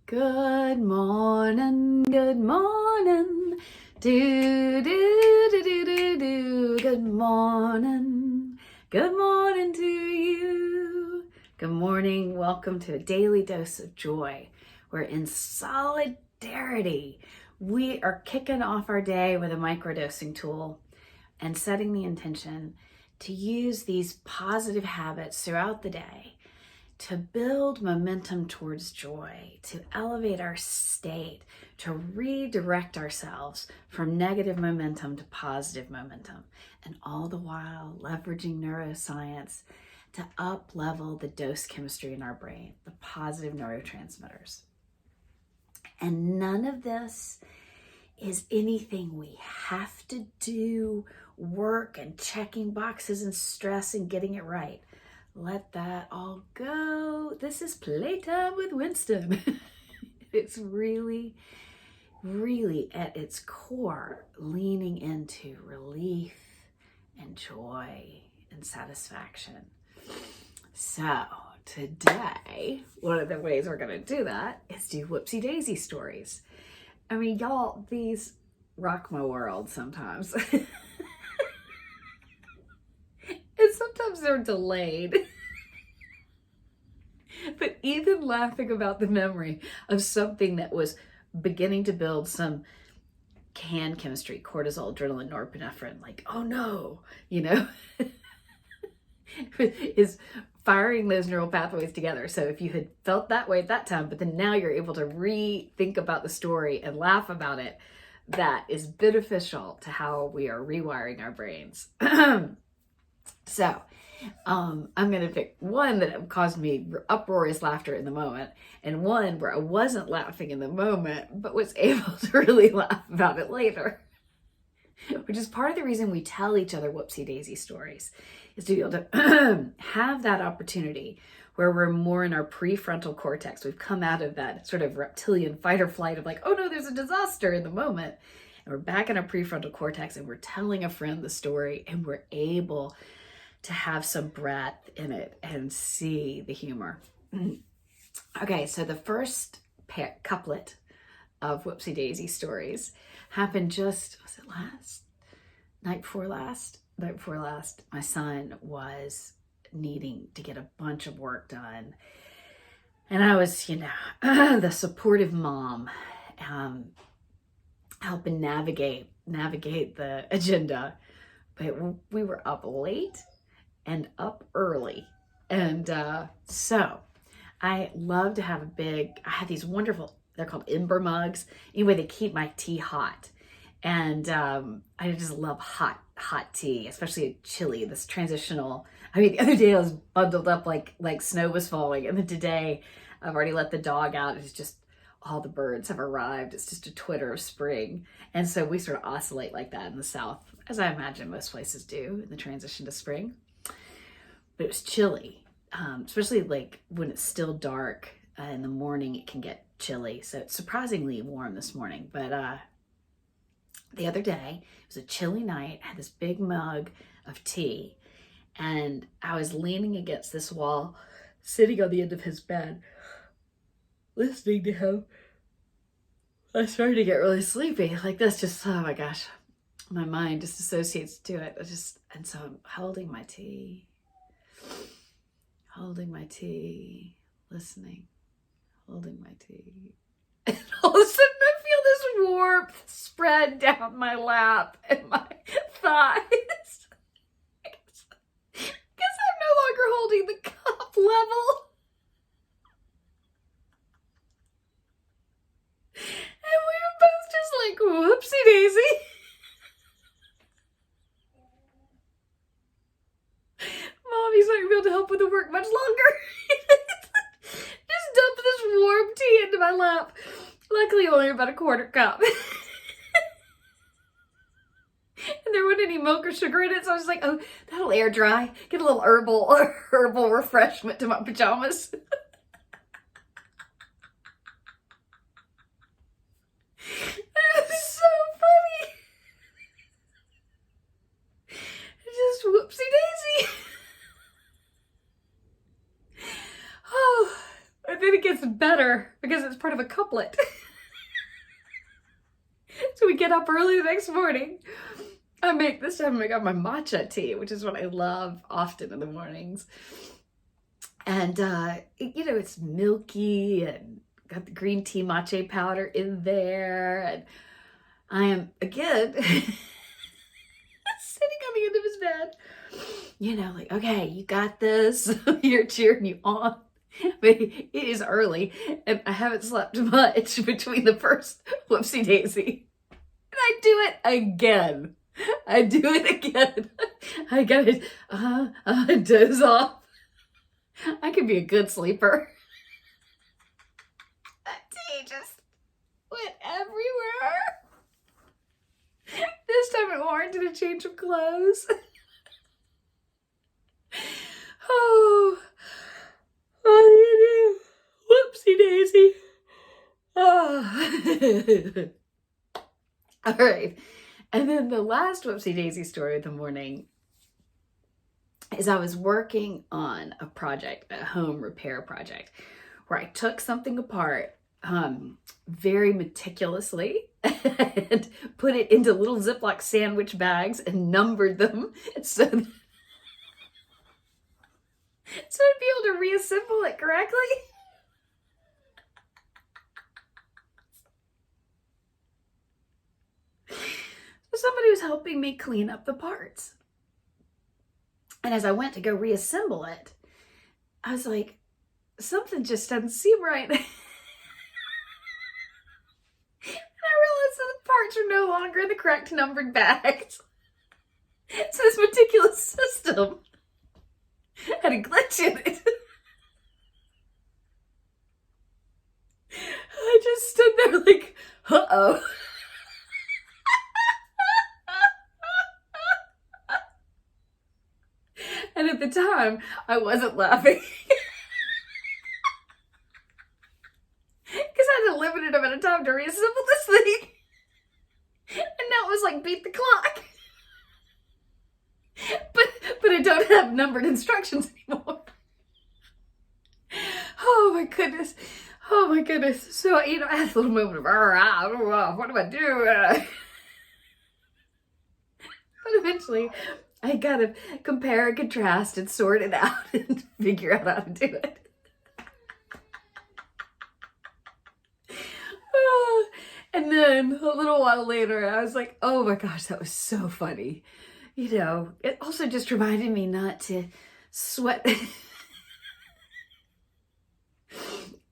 Good morning, good morning, do, do, do, do, do, do. Good morning to you. Good morning, welcome to a daily dose of joy. We're in solidarity. We are kicking off our day with a microdosing tool and setting the intention to use these positive habits throughout the day to build momentum towards joy, to elevate our state, to redirect ourselves from negative momentum to positive momentum, and all the while leveraging neuroscience to up-level the dose chemistry in our brain, the positive neurotransmitters. And none of this is anything we have to do, work and checking boxes and stress and getting it right. Let that all go. This is Playtime with Winston. It's really, really at its core, leaning into relief and joy and satisfaction. So today, one of the ways we're going to do that is do Woopsie Daisy Stories. I mean, y'all, these rock my world sometimes. And sometimes they're delayed. But even laughing about the memory of something that was beginning to build some canned chemistry, cortisol, adrenaline, norepinephrine, like, oh no, is firing those neural pathways together. So if you had felt that way at that time, but then now you're able to rethink about the story and laugh about it, that is beneficial to how we are rewiring our brains. So I'm going to pick one that caused me uproarious laughter in the moment, and one where I wasn't laughing in the moment, but was able to really laugh about it later. Which is part of the reason we tell each other Whoopsie Daisy stories, is to be able to have that opportunity where we're more in our prefrontal cortex. We've come out of that sort of reptilian fight or flight of like, oh no, there's a disaster in the moment. And we're back in our prefrontal cortex and we're telling a friend the story and we're able to have some breath in it and see the humor. Okay, so the first couplet of Whoopsie Daisy Stories happened just, was it night before last? My son was needing to get a bunch of work done. And I was, the supportive mom, helping navigate the agenda. But we were up late and up early. And so I love to have I have these wonderful, they're called Ember mugs. Anyway, they keep my tea hot. And I just love hot tea, especially chili, this transitional. I mean, the other day I was bundled up like snow was falling. And then today I've already let the dog out. It's just all the birds have arrived. It's just a twitter of spring. And so we sort of oscillate like that in the South, as I imagine most places do in the transition to spring. But it was chilly, especially like when it's still dark in the morning, it can get chilly. So it's surprisingly warm this morning. But the other day, it was a chilly night. I had this big mug of tea and I was leaning against this wall, sitting on the end of his bed, listening to him. I started to get really sleepy. Like this, just, oh my gosh, my mind just associates to it. And so I'm holding my tea, listening, holding my tea. And all of a sudden I feel this warmth spread down my lap and my thighs. I guess I'm no longer holding the cup level. And we were both just like, whoopsie daisy. Mommy's not going to be able to help with the work much longer. Just dump this warm tea into my lap. Luckily, only about a quarter cup. And there wasn't any milk or sugar in it, so I was like, oh, that'll air dry. Get a little herbal refreshment to my pajamas. It was so funny. Just whoopsie daisy. Oh, and then it gets better because it's part of a couplet. So we get up early the next morning. This time I got my matcha tea, which is what I love often in the mornings. And, it's milky and got the green tea matcha powder in there. And I am, again, sitting on the end of his bed, like, okay, you got this. You're cheering you on. But it is early and I haven't slept much between the first Woopsie Daisy. And I do it again. I gotta doze off. I could be a good sleeper. That tea just went everywhere. This time it warranted a change of clothes. Oh, what do you do? Whoopsie daisy. Oh. All right. And then the last whoopsie daisy story of the morning is I was working on a project, a home repair project, where I took something apart very meticulously and put it into little Ziploc sandwich bags and numbered them so I'd be able to reassemble it correctly. So somebody was helping me clean up the parts. And as I went to go reassemble it, I was like, something just doesn't seem right. And I realized that the parts are no longer in the correct numbered bags. So this meticulous system had a glitch in it. I just stood there like, uh-oh. And at the time, I wasn't laughing. Because I had a limited amount of time to reassemble this thing. And now it was like, beat the clock. But I don't have numbered instructions anymore. Oh my goodness. Oh my goodness. So, I had a little moment of, what do I do? But eventually, I gotta compare and contrast and sort it out and figure out how to do it. And then a little while later, I was like, oh my gosh, that was so funny. It also just reminded me not to sweat.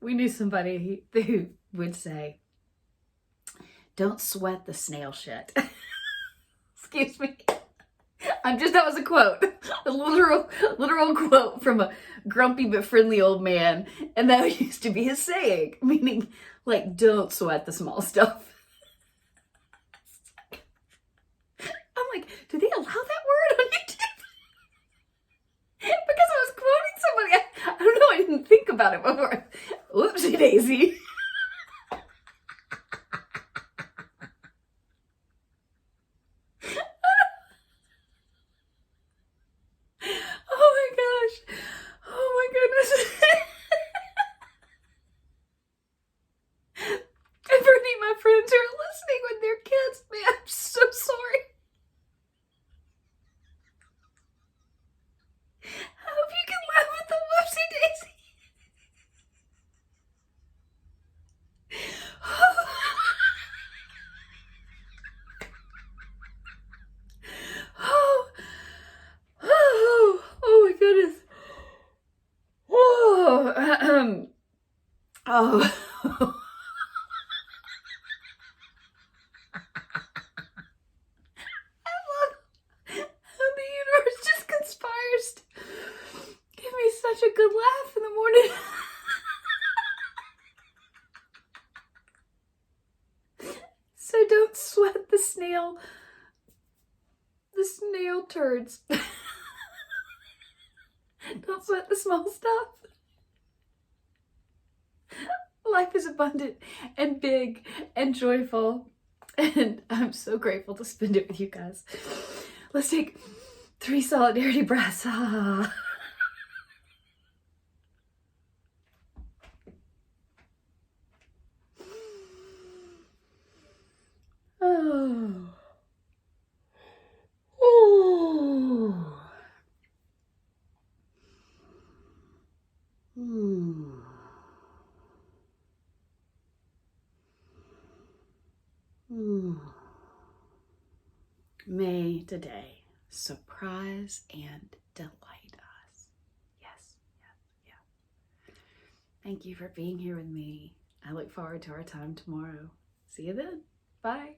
We knew somebody who would say, don't sweat the snail shit. Excuse me. That was a quote, a literal quote from a grumpy but friendly old man. And that used to be his saying, meaning like, don't sweat the small stuff. I'm like, do they allow that word on YouTube? Because I was quoting somebody. I don't know, I didn't think about it before. Whoopsie daisy. Friends who are listening with their kids, man, I'm so sorry. I hope you can laugh at the whoopsie daisy. Oh my goodness. Oh. Such a good laugh in the morning. So don't sweat the snail turds. Don't sweat the small stuff. Life is abundant and big and joyful, and I'm so grateful to spend it with you guys. Let's take 3 solidarity breaths. May today surprise and delight us. Yes, yes, yeah. Thank you for being here with me. I look forward to our time tomorrow. See you then. Bye.